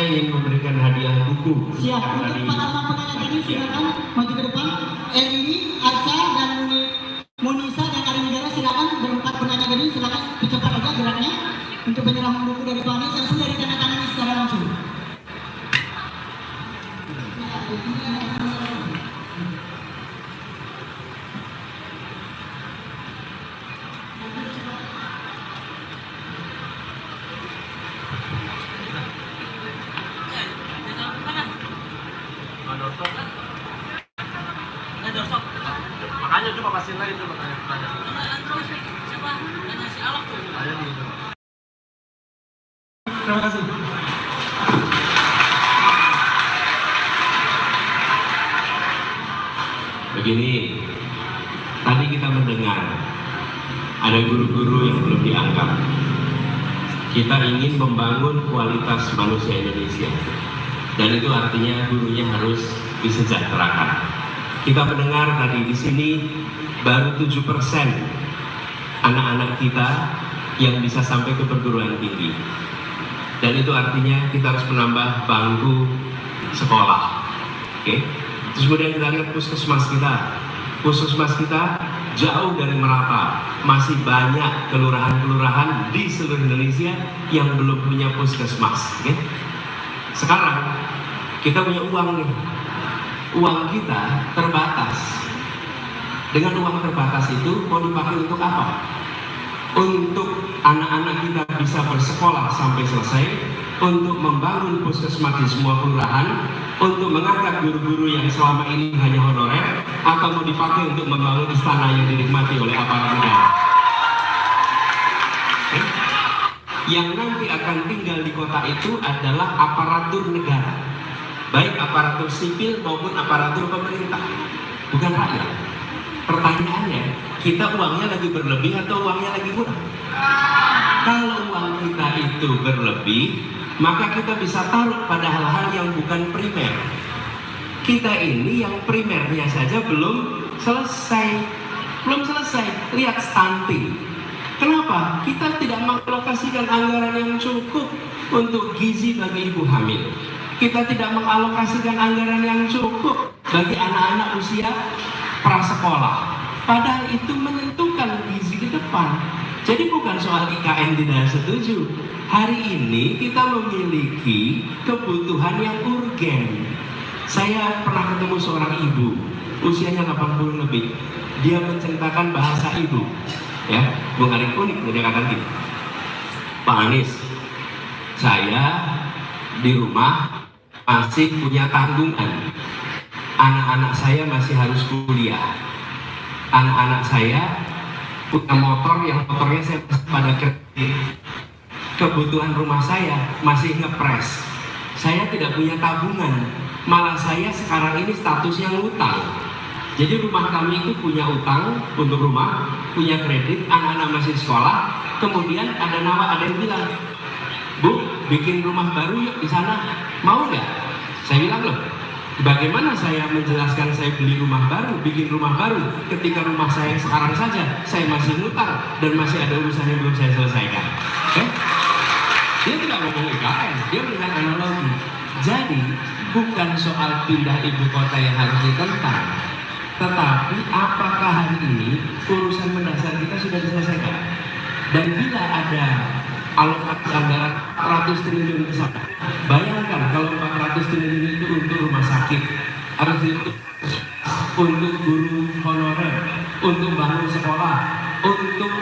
saya ingin memberikan hadiah buku. Siap, untuk para penanya tadi silakan maju ke depan. Erni, Arca, dan Monisa dan Ari Negara silakan berempat penanya tadi silakan cepat aja geraknya untuk penyerahan buku dari Pak Anies yang sudah ditandatangani secara langsung. Makanya coba pastiin lagi coba tanya. Siapa? Tanya si Alaf tuh. Ada di itu. Terima kasih. Begini, tadi kita mendengar ada guru-guru yang belum diangkat. Kita ingin membangun kualitas manusia Indonesia, dan itu artinya gurunya harus disejahterakan. Kita mendengar tadi di sini baru 7% anak-anak kita yang bisa sampai ke perguruan tinggi, dan itu artinya kita harus menambah bangku sekolah. Oke? Terus kemudian kita lihat puskesmas kita jauh dari merata, masih banyak kelurahan-kelurahan di seluruh Indonesia yang belum punya puskesmas. Oke? Sekarang kita punya uang nih. Uang kita terbatas. Dengan uang terbatas itu mau dipakai untuk apa? Untuk anak-anak kita bisa bersekolah sampai selesai, untuk membangun puskesmas di semua kelurahan, untuk mengangkat guru-guru yang selama ini hanya honorer, atau mau dipakai untuk membangun istana yang dinikmati oleh aparat negara. Yang nanti akan tinggal di kota itu adalah aparatur negara, baik aparatur sipil maupun aparatur pemerintah, bukan rakyat. Pertanyaannya, kita uangnya lagi berlebih atau uangnya lagi kurang? Kalau uang kita itu berlebih, maka kita bisa taruh pada hal-hal yang bukan primer. Kita ini yang primernya saja belum selesai. Lihat stunting. Kenapa? Kita tidak mengalokasikan anggaran yang cukup untuk gizi bagi ibu hamil. Kita tidak mengalokasikan anggaran yang cukup bagi anak-anak usia prasekolah. Padahal itu menentukan gizi ke depan. Jadi bukan soal IKN tidak setuju. Hari ini kita memiliki kebutuhan yang urgen. Saya pernah ketemu seorang ibu, usianya 80 lebih. Dia menceritakan bahasa ibu. Ya, Bung Arif unik, dia katakan gini, Pak Anies, saya di rumah masih punya tanggungan. Anak-anak saya masih harus kuliah. Anak-anak saya punya motor yang motornya saya pada kredit. Kebutuhan rumah saya masih ngepres. Saya tidak punya tabungan. Malah saya sekarang ini statusnya ngutang. Jadi rumah kami itu punya utang untuk rumah, punya kredit, anak-anak masih sekolah. Kemudian ada yang bilang, Bu, bikin rumah baru yuk di sana. Mau nggak? Saya bilang, loh, bagaimana saya menjelaskan saya beli rumah baru, bikin rumah baru, ketika rumah saya sekarang saja saya masih ngutang dan masih ada urusan yang belum saya selesaikan. Okay? Dia tidak ngomong IKN, dia berikan analogi. Jadi bukan soal pindah ibu kota yang harus ditentang, tetapi apakah hari ini urusan mendasar kita sudah diselesaikan? Dan bila ada alokasi anggaran 400 triliun ke sana, bayangkan kalau 400 triliun itu untuk rumah sakit, harus untuk guru honorer, untuk bangun sekolah, untuk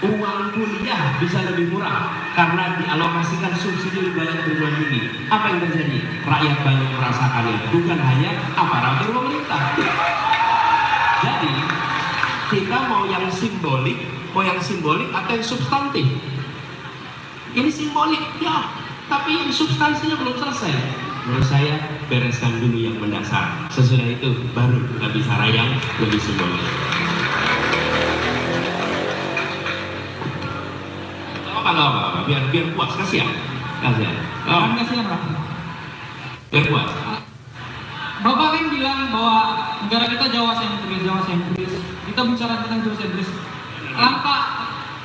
uang kuliah bisa lebih murah karena dialokasikan subsidi lebih banyak perguruan tinggi. Apa yang terjadi? Rakyat banyak merasakannya, bukan hanya aparatur pemerintah. Jadi kita mau yang simbolik atau yang substantif? Ini simbolik ya, tapi yang substansinya belum selesai. Menurut saya bereskan dulu yang mendasar. Sesudah itu baru kita bisa yang lebih simbolik. Apa, biar puas, kasihan. Kasihan, Pak. Biar puas. Bapak kan bilang bahwa negara kita Jawa sentris. Kita bicara tentang Jawa sentris.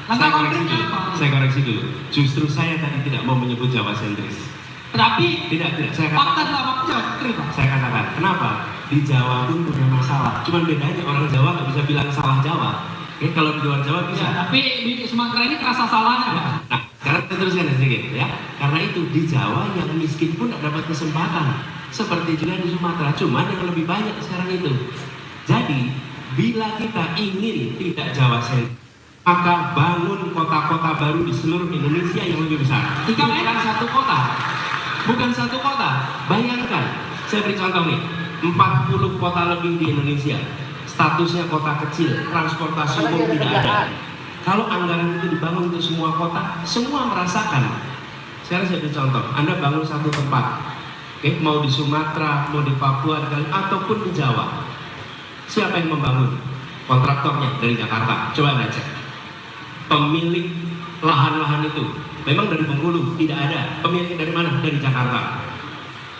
Saya koreksi dulu. Justru saya tadi tidak mau menyebut Jawa sentris. Tapi Tidak. Saya fakta katakan, dalam Jawa sentris, Pak. saya katakan, kenapa? Di Jawa pun punya masalah. Cuman bedanya orang Jawa nggak bisa bilang salah Jawa. Oke, kalau di luar Jawa bisa. Ya, tapi di Sumatera ini kerasa salahnya, Pak. Nah, sekarang kita teruskan sedikit ya. Karena itu di Jawa yang miskin pun dapat kesempatan. Seperti juga di Sumatera, cuman yang lebih banyak sekarang itu. Jadi, bila kita ingin tidak Jawa sentris, maka bangun kota-kota baru di seluruh Indonesia yang lebih besar. Bukan satu kota. Bukan satu kota. Bayangkan, saya beri contoh nih, 40 kota lebih di Indonesia. Statusnya kota kecil, transportasi umum tidak ada. Kalau anggaran itu dibangun untuk semua kota, semua merasakan. Sekarang saya beri contoh, Anda bangun satu tempat, oke, mau di Sumatera, mau di Papua, ataupun di Jawa. Siapa yang membangun? Kontraktornya dari Jakarta. Coba Anda cek. Pemilik lahan-lahan itu memang dari Bengkulu, tidak ada. Pemilik dari mana? Dari Jakarta.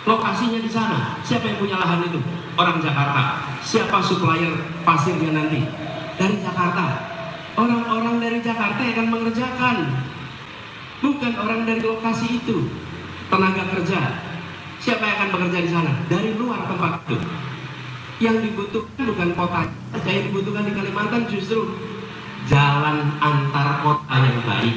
Lokasinya di sana. Siapa yang punya lahan itu? Orang Jakarta. Siapa supplier pasirnya nanti? Dari Jakarta. Orang-orang dari Jakarta yang akan mengerjakan, bukan orang dari lokasi itu. Tenaga kerja. Siapa yang akan bekerja di sana? Dari luar tempat itu. Yang dibutuhkan bukan kota, yang dibutuhkan di Kalimantan justru jalan antar kota yang baik,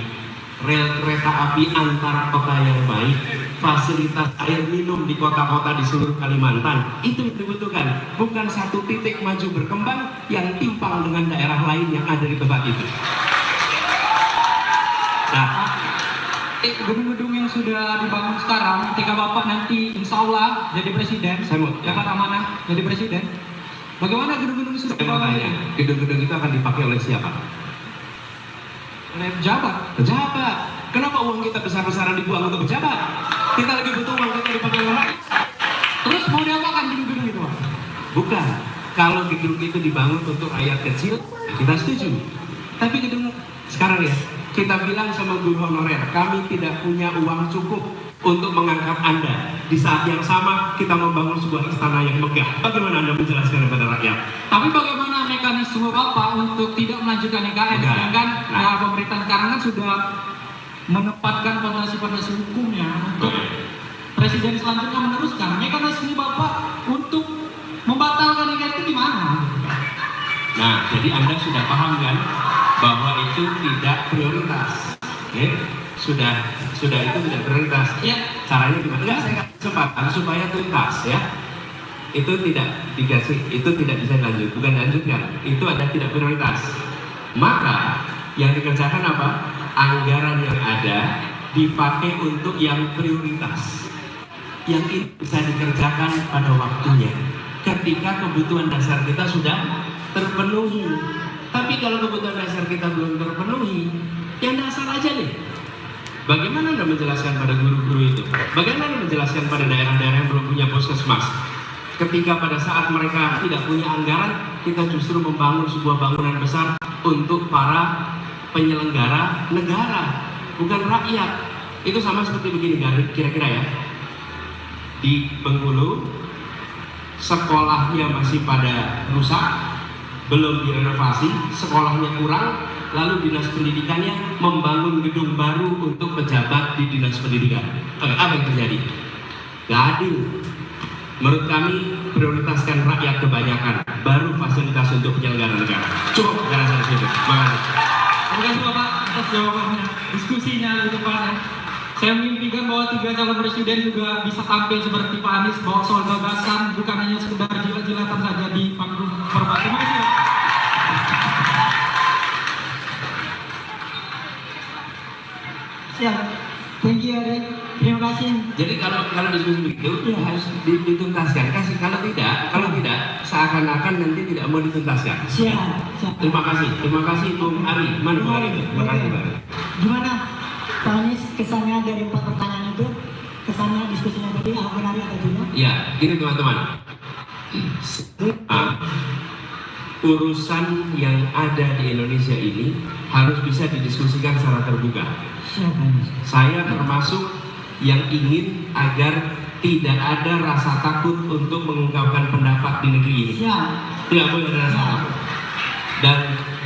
rel kereta api antar kota yang baik, fasilitas air minum di kota-kota di seluruh Kalimantan. Itu yang dibutuhkan, bukan satu titik maju berkembang yang timpang dengan daerah lain yang ada di tempat itu. Nah, Gedung-gedung yang sudah dibangun sekarang, ketika Bapak nanti insya Allah jadi presiden, Saya mau- dapat amanah jadi presiden, bagaimana gedung-gedung yang sudah saya mau dibangun tanya, ini? gedung-gedung itu akan dipakai oleh siapa? Oleh pejabat. Pejabat. Kenapa uang kita besar-besaran dibuang untuk pejabat? Kita lagi butuh uang kita dipakai oleh rakyat. Terus mau diapakan gedung-gedung itu, Pak? Bukan. Kalau gedung itu dibangun untuk rakyat kecil, kita setuju. Tapi gedung sekarang ya, kita bilang sama guru honorer, kami tidak punya uang cukup untuk mengangkat Anda. Di saat yang sama, kita membangun sebuah istana yang megah. Bagaimana Anda menjelaskan kepada rakyat? Tapi bagaimana mekanisme Bapak untuk tidak melanjutkan IKN? Enggak. Sedangkan Nah. pemerintah sekarang kan sudah menempatkan fondasi-fondasi hukumnya untuk presiden selanjutnya meneruskan. Mekanisme Bapak untuk membatalkan IKN itu gimana? Nah, jadi Anda sudah paham kan bahwa itu tidak prioritas. Oke? Sudah itu tidak prioritas. Ya. Caranya gimana? Enggak, saya kasih kesempatan supaya tuntas ya. Itu tidak dikasih, itu tidak bisa dilanjut, bukan dilanjutkan. Itu ada tidak prioritas. Maka yang dikerjakan apa? Anggaran yang ada dipakai untuk yang prioritas. Yang ini bisa dikerjakan pada waktunya. Ketika kebutuhan dasar kita sudah terpenuhi. Tapi kalau kebutuhan dasar kita belum terpenuhi, yang dasar aja nih. Bagaimana Anda menjelaskan pada guru-guru itu? Bagaimana Anda menjelaskan pada daerah-daerah yang belum punya puskesmas? Ketika pada saat mereka tidak punya anggaran, kita justru membangun sebuah bangunan besar untuk para penyelenggara negara, bukan rakyat. Itu sama seperti begini kira-kira ya. Di Bengkulu, sekolahnya masih pada rusak, belum direnovasi, sekolahnya kurang, lalu dinas pendidikannya membangun gedung baru untuk pejabat di dinas pendidikan. Apa yang terjadi? Gak adil. Menurut kami, prioritaskan rakyat kebanyakan, baru fasilitas untuk penyelenggara negara. Cukup, saya rasa di situ. Makasih. Terima kasih Bapak atas jawabannya, diskusinya di depannya. Saya mimpikan bahwa 3 calon presiden juga bisa tampil seperti Pak Anies, bawa soal gagasan, bukan hanya sekedar jilat-jilatan saja di panggung formal. Terima kasih Pak. Siap. Thank you, Adek. Terima kasih. Jadi kalau diskusi begitu harus dituntaskan. Kalau tidak seakan-akan nanti tidak mau dituntaskan. Siap. Terima kasih Bung Ari. Mana Bung Ari itu? Terima kasih Bung Ari. Gimana Pak Anies kesannya dari 4 pertanyaan itu? Kesannya diskusinya tadi, apa benar atau tidak? Ya, gini teman-teman. Urusan yang ada di Indonesia ini harus bisa didiskusikan secara terbuka. Siap, Pak Anies. Saya termasuk yang ingin agar tidak ada rasa takut untuk mengungkapkan pendapat di negeri ini. Siap. Tidak boleh ada rasa takut. Dan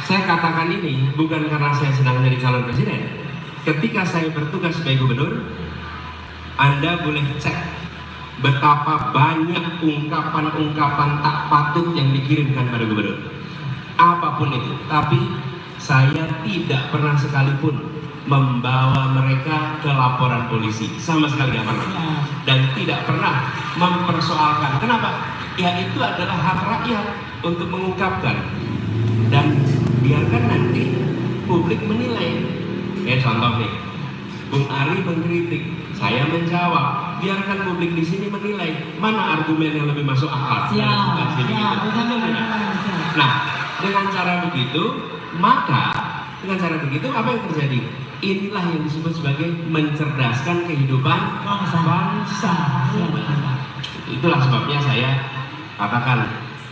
Saya katakan ini bukan karena saya sedang jadi calon presiden. Ketika saya bertugas sebagai gubernur, Anda boleh cek betapa banyak ungkapan-ungkapan tak patut yang dikirimkan pada gubernur. Apapun itu, tapi saya tidak pernah sekalipun membawa mereka ke laporan polisi, sama sekali tidak pernah, dan tidak pernah mempersoalkan. Kenapa? Ya itu adalah hak rakyat untuk mengungkapkan, dan biarkan nanti publik menilai. Contoh nih, Bung Ari mengkritik, saya menjawab, biarkan publik di sini menilai mana argumen yang lebih masuk akal. Nah, dengan cara begitu, maka dengan cara begitu apa yang terjadi? Inilah yang disebut sebagai mencerdaskan kehidupan bangsa. Itulah sebabnya saya katakan,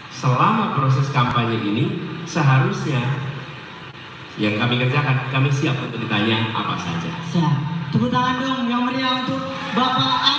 selama proses kampanye ini seharusnya yang kami kerjakan, kami siap untuk ditanya apa saja. Siap. Tepuk tangan dong yang meriah untuk Bapak